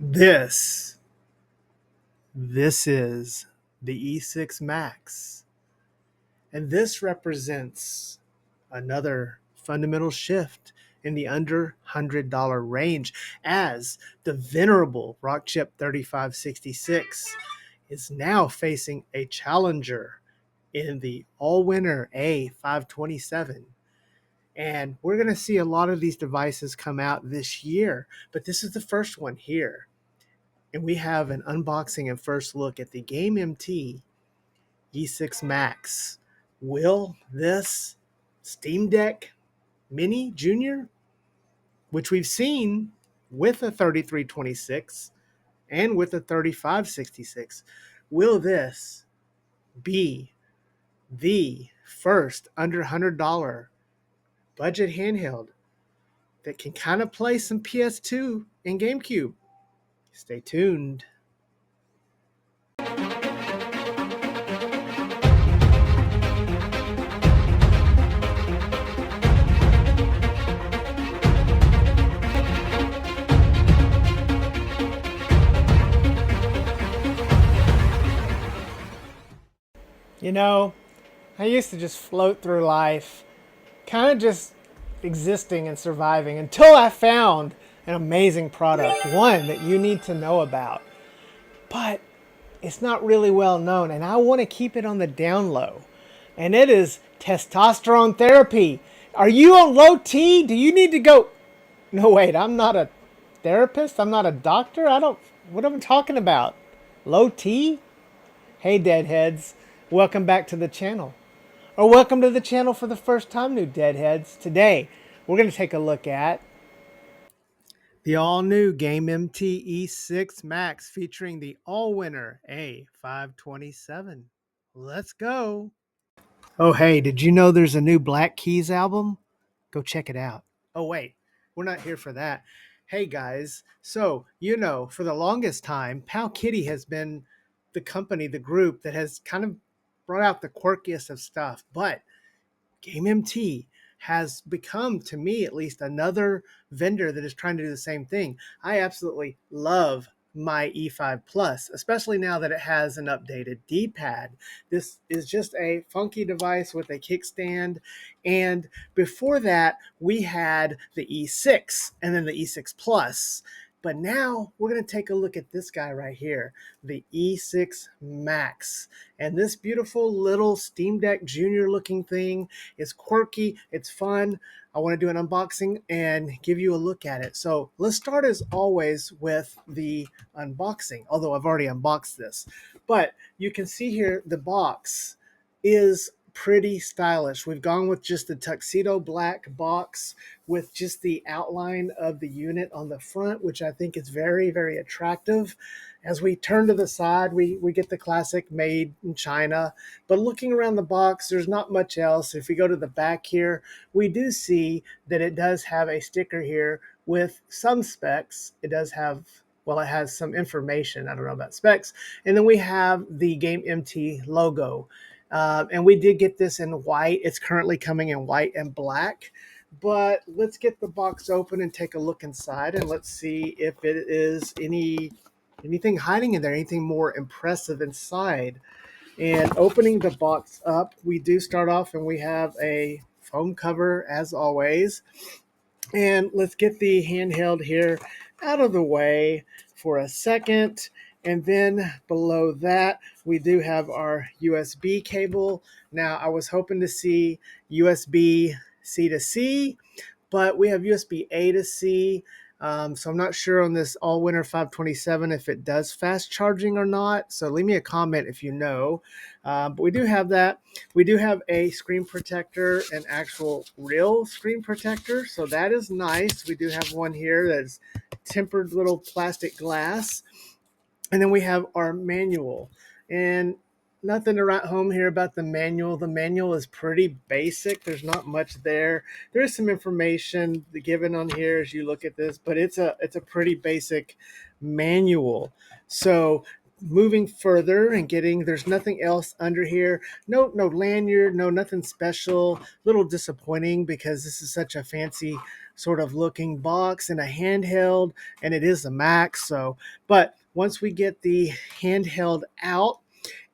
This is the E6 Max, and this represents another fundamental shift in the under $100 range as the venerable Rockchip 3566 is now facing a challenger in the all-winner A527. And we're going to see a lot of these devices come out this year, but this is the first one here. And we have an unboxing and first look at the Game MT E6 Max. Will this Steamdeck Mini Junior, which we've seen with a 3326 and with a 3566, will this be the first under $100 budget handheld that can kind of play some PS2 and GameCube? Stay tuned. You know, I used to just float through life, kind of just existing and surviving until I found an amazing product, one that you need to know about. But it's not really well known, and I want to keep it on the down low. And it is testosterone therapy. Are you on low T? Do you need to go? No, wait, I'm not a therapist. I'm not a doctor. What am I talking about? Low T? Hey, deadheads. Welcome back to the channel. Or welcome to the channel for the first time, new deadheads. Today, we're going to take a look at the all-new Game MT E6 Max featuring the all-winner A527. Let's go. Oh, hey, did you know there's a new Black Keys album? Go check it out. Oh, wait, we're not here for that. Hey, guys, so, for the longest time, Pal Kitty has been the company, the group that has kind of brought out the quirkiest of stuff, but Game MT has become, to me at least, another vendor that is trying to do the same thing. I absolutely love my E5 Plus, especially now that it has an updated D-pad. This is just a funky device with a kickstand. And before that, we had the E6 and then the E6 Plus. But now we're going to take a look at this guy right here, the E6 Max. And this beautiful little Steamdeck Junior looking thing is quirky. It's fun. I want to do an unboxing and give you a look at it. So let's start as always with the unboxing, although I've already unboxed this. But you can see here the box is pretty stylish. We've gone with just the tuxedo black box with just the outline of the unit on the front, which I think is very, very attractive. As we turn to the side, we get the classic made in China. But looking around the box, there's not much else. If we go to the back here, we do see that it does have a sticker here with some specs. It does have, well, it has some information. I don't know about specs. And then we have the Game MT logo. And we did get this in white. It's currently coming in white and black. But let's get the box open and take a look inside, and let's see if it is anything hiding in there, anything more impressive inside. And opening the box up, we do start off and we have a foam cover as always. And let's get the handheld here out of the way for a second. And then below that, we do have our USB cable. Now, I was hoping to see USB-C to C, but we have USB-A to C. So I'm not sure on this all-winner 527 if it does fast charging or not. So leave me a comment if you know. But we do have that. We do have a screen protector, an actual real screen protector. So that is nice. We do have one here that's tempered little plastic glass. And then we have our manual. And nothing to write home here about the manual. The manual is pretty basic. There's not much there. There is some information given on here as you look at this, but it's a pretty basic manual. So moving further and there's nothing else under here. No lanyard, nothing special. A little disappointing because this is such a fancy sort of looking box and a handheld, and it is a Mac. So, but once we get the handheld out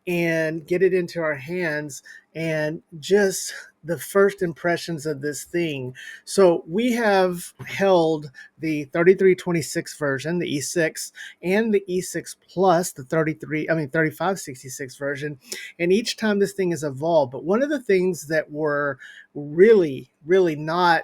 and get it into our hands, and just the first impressions of this thing. So we have held the 3326 version, the E6, and the E6 Plus, the 3566 version. And each time this thing has evolved. But one of the things that we're really not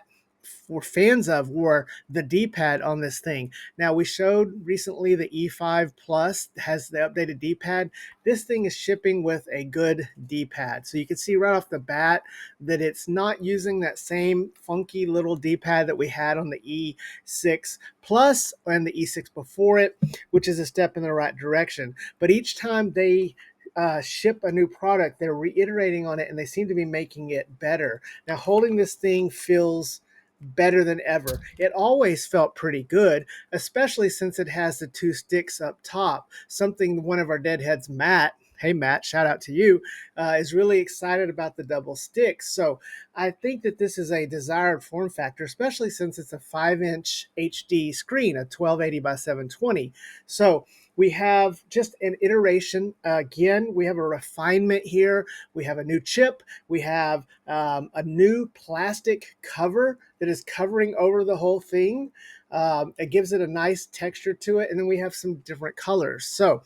were fans of were the D-pad on this thing. Now, we showed recently the E5 Plus has the updated D-pad. This thing is shipping with a good D-pad. So you can see right off the bat that it's not using that same funky little D-pad that we had on the E6 Plus and the E6 before it, which is a step in the right direction. But each time they ship a new product, they're reiterating on it, and they seem to be making it better. Now, holding this thing feels better than ever. It always felt pretty good, especially since it has the two sticks up top, something one of our deadheads, Matt, hey Matt, shout out to you, is really excited about the double sticks. So I think that this is a desired form factor, especially since it's a 5-inch HD screen, a 1280 by 720. So we have just an iteration. Again, we have a refinement here. We have a new chip. We have a new plastic cover that is covering over the whole thing. It gives it a nice texture to it. And then we have some different colors. So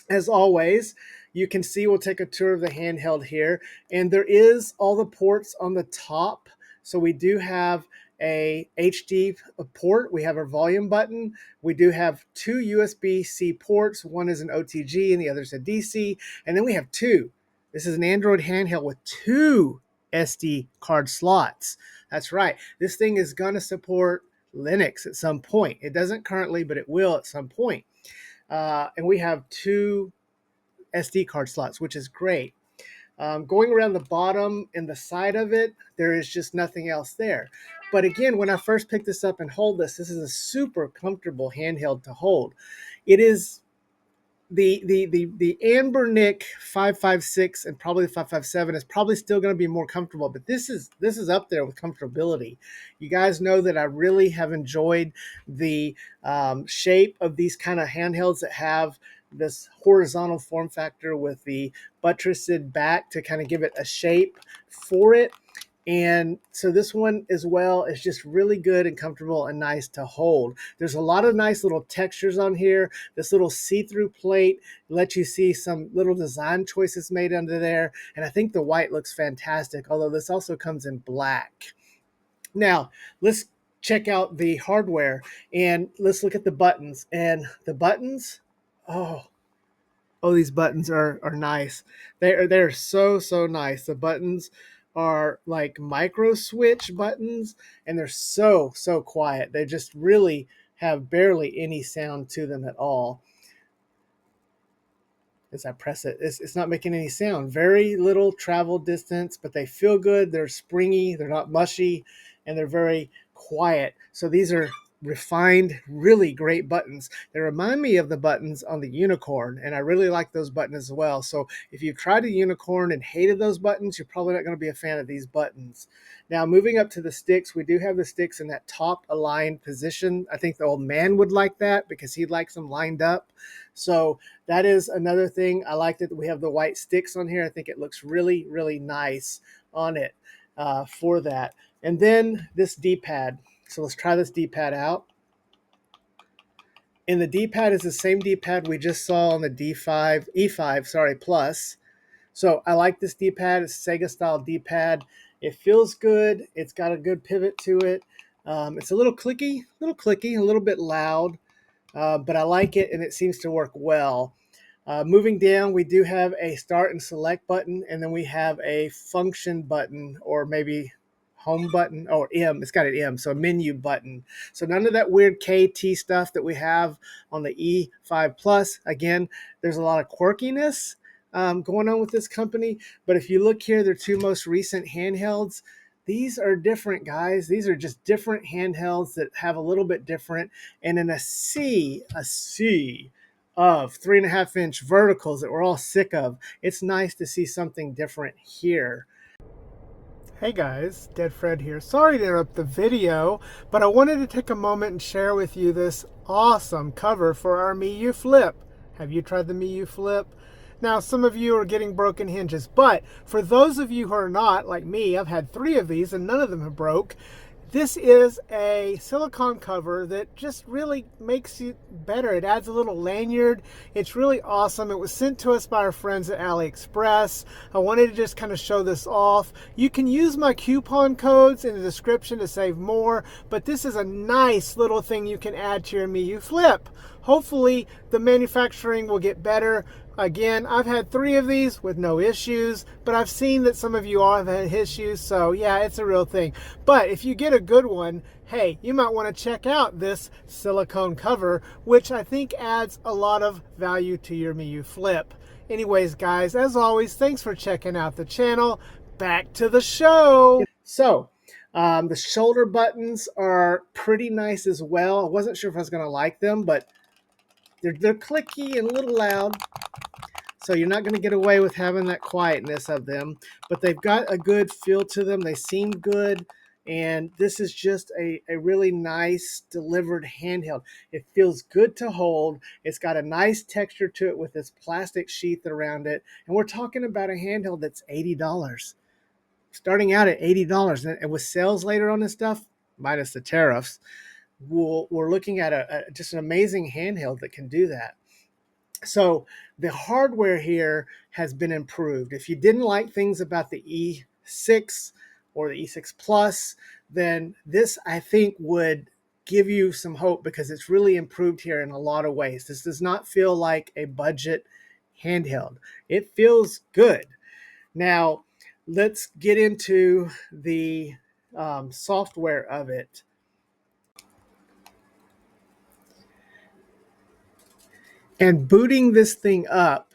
as always, you can see, we'll take a tour of the handheld here. And there is all the ports on the top. So we do have a HD port. We have our volume button. We do have two USB-C ports. One is an OTG and the other is a DC. And then we have two. This is an Android handheld with two SD card slots. That's right. This thing is going to support Linux at some point. It doesn't currently, but it will at some point. And we have two SD card slots, which is great. Going around the bottom and the side of it, there is just nothing else there. But again, when I first picked this up and hold this, this is a super comfortable handheld to hold. It is the Anbernic 556 and probably the 557 is probably still going to be more comfortable, but this is up there with comfortability. You guys know that I really have enjoyed the shape of these kind of handhelds that have this horizontal form factor with the buttressed back to kind of give it a shape for it. And so this one as well is just really good and comfortable and nice to hold. There's a lot of nice little textures on here. This little see-through plate lets you see some little design choices made under there. And I think the white looks fantastic, although this also comes in black. Now, let's check out the hardware and let's look at the buttons. And the buttons, oh, these buttons are nice. They're so nice. The buttons are like micro switch buttons, and they're so quiet. They just really have barely any sound to them at all. As I press it, it's not making any sound. Very little travel distance, but they feel good. They're springy. They're not mushy, and they're very quiet. So these are refined, really great buttons. They remind me of the buttons on the Unicorn, and I really like those buttons as well. So if you've tried a Unicorn and hated those buttons, you're probably not going to be a fan of these buttons. Now, moving up to the sticks, we do have the sticks in that top aligned position. I think the old man would like that because he likes them lined up. So that is another thing. I like that we have the white sticks on here. I think it looks really nice on it for that. And then this D-pad. So let's try this D-pad out. And the D-pad is the same D-pad we just saw on the E5 Plus. So I like this D-pad. It's Sega style D-pad. It feels good. It's got a good pivot to it. It's a little clicky, a little bit loud, but I like it and it seems to work well. Moving down, we do have a start and select button, and then we have a function button, or maybe home button, or M. It's got an M, so a menu button. So none of that weird KT stuff that we have on the E5 Plus. Again, there's a lot of quirkiness going on with this company, but if you look here, their two most recent handhelds, these are different, guys. These are just different handhelds that have a little bit different, and in a sea of 3.5-inch verticals that we're all sick of, it's nice to see something different here. Hey guys, Dead Fred here. Sorry to interrupt the video, but I wanted to take a moment and share with you this awesome cover for our Miyoo Flip. Have you tried the Miyoo Flip? Now, some of you are getting broken hinges, but for those of you who are not, like me, I've had 3 of these and none of them have broke. This is a silicone cover that just really makes you better. It adds a little lanyard. It's really awesome. It was sent to us by our friends at AliExpress. I wanted to just kind of show this off. You can use my coupon codes in the description to save more, but this is a nice little thing you can add to your Miyoo Flip. Hopefully the manufacturing will get better. Again, I've had 3 of these with no issues, but I've seen that some of you all have had issues, so yeah, it's a real thing. But if you get a good one, hey, you might want to check out this silicone cover, which I think adds a lot of value to your Miyoo Flip. Anyways, guys, as always, thanks for checking out the channel. Back to the show. So, the shoulder buttons are pretty nice as well. I wasn't sure if I was going to like them, but they're clicky and a little loud. So you're not going to get away with having that quietness of them, but they've got a good feel to them. They seem good, and this is just a really nice delivered handheld. It feels good to hold. It's got a nice texture to it with this plastic sheath around it, and we're talking about a handheld that's $80. Starting out at $80, and with sales later on this stuff, minus the tariffs, we're looking at just an amazing handheld that can do that. So the hardware here has been improved. If you didn't like things about the E6 or the E6 Plus, then this, I think, would give you some hope because it's really improved here in a lot of ways. This does not feel like a budget handheld. It feels good. Now, let's get into the software of it. And booting this thing up,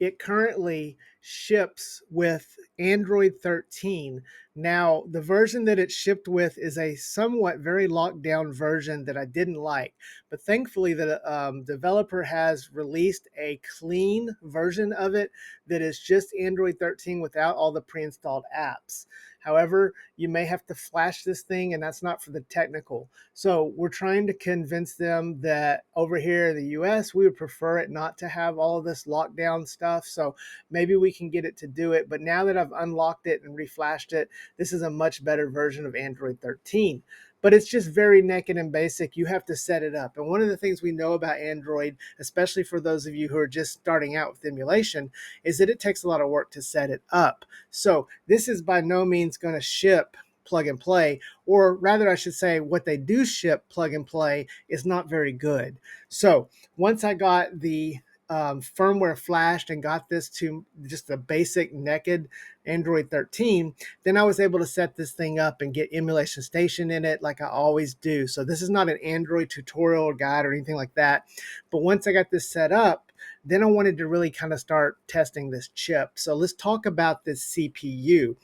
it currently ships with Android 13. Now, the version that it shipped with is a somewhat very locked down version that I didn't like. But thankfully, the developer has released a clean version of it that is just Android 13 without all the pre-installed apps. However, you may have to flash this thing, and that's not for the technical. So we're trying to convince them that over here in the US, we would prefer it not to have all of this lockdown stuff. So maybe we can get it to do it. But now that I've unlocked it and reflashed it, this is a much better version of Android 13. But it's just very naked and basic. You have to set it up. And one of the things we know about Android, especially for those of you who are just starting out with emulation, is that it takes a lot of work to set it up. So this is by no means going to ship plug and play, or rather I should say what they do ship plug and play is not very good. So once I got the firmware flashed and got this to just a basic naked Android 13, then I was able to set this thing up and get Emulation Station in it like I always do. So this is not an Android tutorial or guide or anything like that. But once I got this set up, then I wanted to really kind of start testing this chip. So let's talk about this CPU.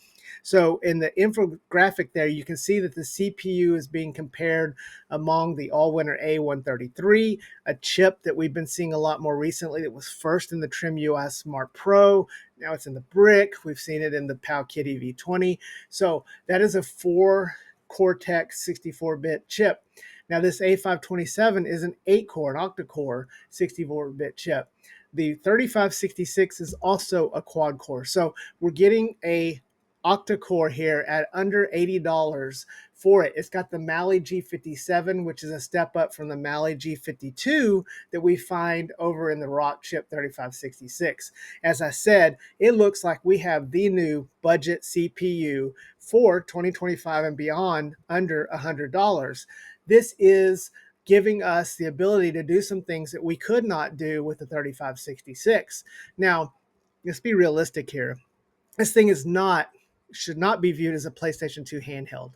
So in the infographic there, you can see that the CPU is being compared among the Allwinner A133, a chip that we've been seeing a lot more recently that was first in the Trim UI Smart Pro. Now it's in the Brick. We've seen it in the Powkitty V20. So that is a 4 Cortex 64-bit chip. Now this A527 is an 8-core, an octa-core 64-bit chip. The 3566 is also a quad core. So we're getting a octa-core here at under $80 for it. It's got the Mali G57, which is a step up from the Mali G52 that we find over in the Rockchip 3566. As I said, it looks like we have the new budget CPU for 2025 and beyond under $100. This is giving us the ability to do some things that we could not do with the 3566. Now, let's be realistic here. This thing should not be viewed as a PlayStation 2 handheld.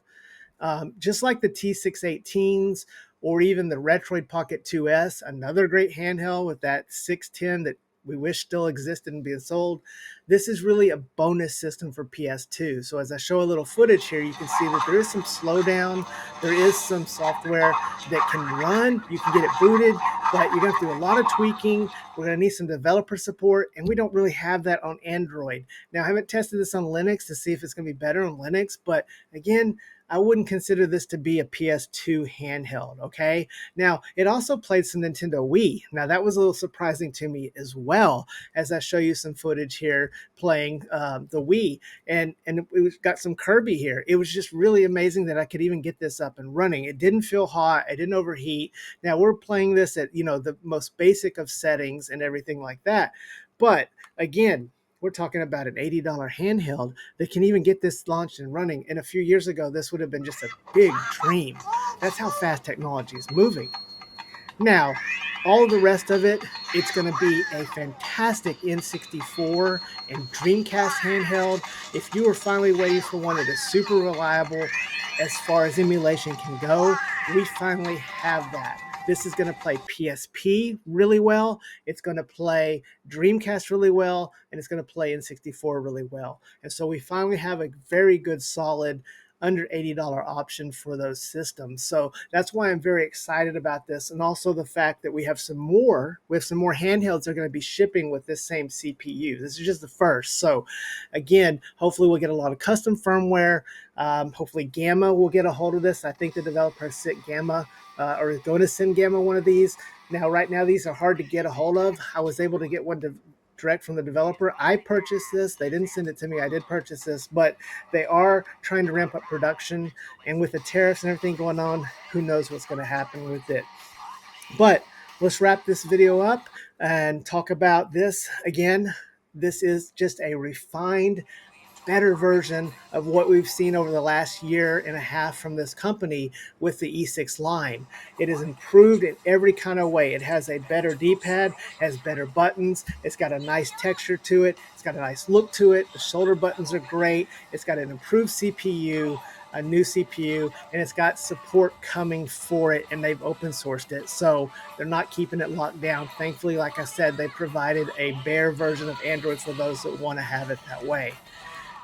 Just like the T618s or even the Retroid Pocket 2S, another great handheld with that 610 that we wish still existed and being sold. This is really a bonus system for PS2. So as I show a little footage here, you can see that there is some slowdown. There is some software that can run. You can get it booted. but you're going to do a lot of tweaking. We're going to need some developer support, and we don't really have that on Android. Now, I haven't tested this on Linux to see if it's going to be better on Linux, but again, I wouldn't consider this to be a PS2 handheld, okay? Now, it also played some Nintendo Wii. Now, that was a little surprising to me as well, as I show you some footage here playing the Wii. And it got some Kirby here. It was just really amazing that I could even get this up and running. It didn't feel hot. It didn't overheat. Now, we're playing this at, the most basic of settings and everything like that. But again, we're talking about an $80 handheld that can even get this launched and running. And a few years ago, this would have been just a big dream. That's how fast technology is moving. Now, all of the rest of it, it's going to be a fantastic N64 and Dreamcast handheld. If you are finally waiting for one that is super reliable as far as emulation can go, we finally have that. This is going to play PSP really well. It's going to play Dreamcast really well, and it's going to play N64 really well. And so we finally have a very good, solid, under $80 option for those systems. So that's why I'm very excited about this. And also the fact that we have some more handhelds that are going to be shipping with this same CPU. This is just the first. So again, hopefully we'll get a lot of custom firmware. Hopefully Gamma will get a hold of this. I think the developer sent Gamma or is going to send Gamma one of these. Now, right now, these are hard to get a hold of. I was able to get one direct from the developer. I purchased this. They didn't send it to me. I did purchase this, but they are trying to ramp up production. And with the tariffs and everything going on, who knows what's going to happen with it. But let's wrap this video up and talk about this. Again, this is just a refined, better version of what we've seen over the last year and a half from this company with the E6 line. It is improved in every kind of way. It has a better D-pad, has better buttons. It's got a nice texture to it. It's got a nice look to it. The shoulder buttons are great. It's got an improved CPU, a new CPU, and it's got support coming for it, and they've open sourced it. So they're not keeping it locked down. Thankfully, like I said, they provided a bare version of Android for those that want to have it that way.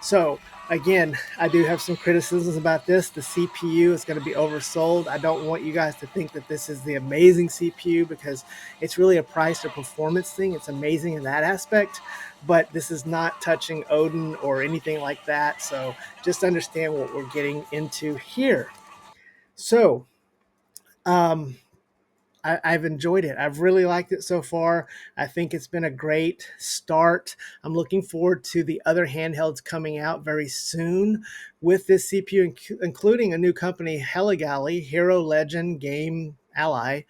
So again, I do have some criticisms about this. The CPU is going to be oversold. I don't want you guys to think that this is the amazing CPU because it's really a price or performance thing. It's amazing in that aspect, but this is not touching Odin or anything like that. So just understand what we're getting into here. So, I've enjoyed it. I've really liked it so far. I think it's been a great start. I'm looking forward to the other handhelds coming out very soon with this CPU, including a new company, Helligally, Hero Legend Game Ally,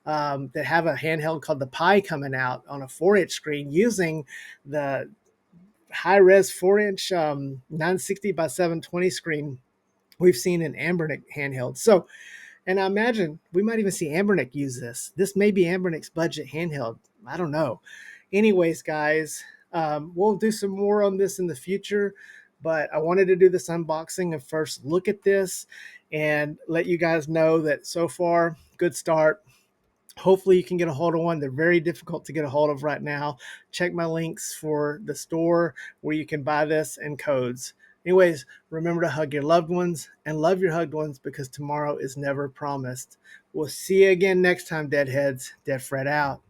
that have a handheld called the Pi coming out on a 4-inch screen using the high-res 4-inch 960 by 720 screen we've seen in Ambernick handhelds. So, and I imagine we might even see Ambernick use this. This may be Ambernick's budget handheld. I don't know. Anyways, guys, we'll do some more on this in the future, but I wanted to do this unboxing and first look at this and let you guys know that so far, good start. Hopefully you can get a hold of one. They're very difficult to get a hold of right now. Check my links for the store where you can buy this and codes. Anyways, remember to hug your loved ones and love your hugged ones because tomorrow is never promised. We'll see you again next time, Deadheads. Dead Fred out.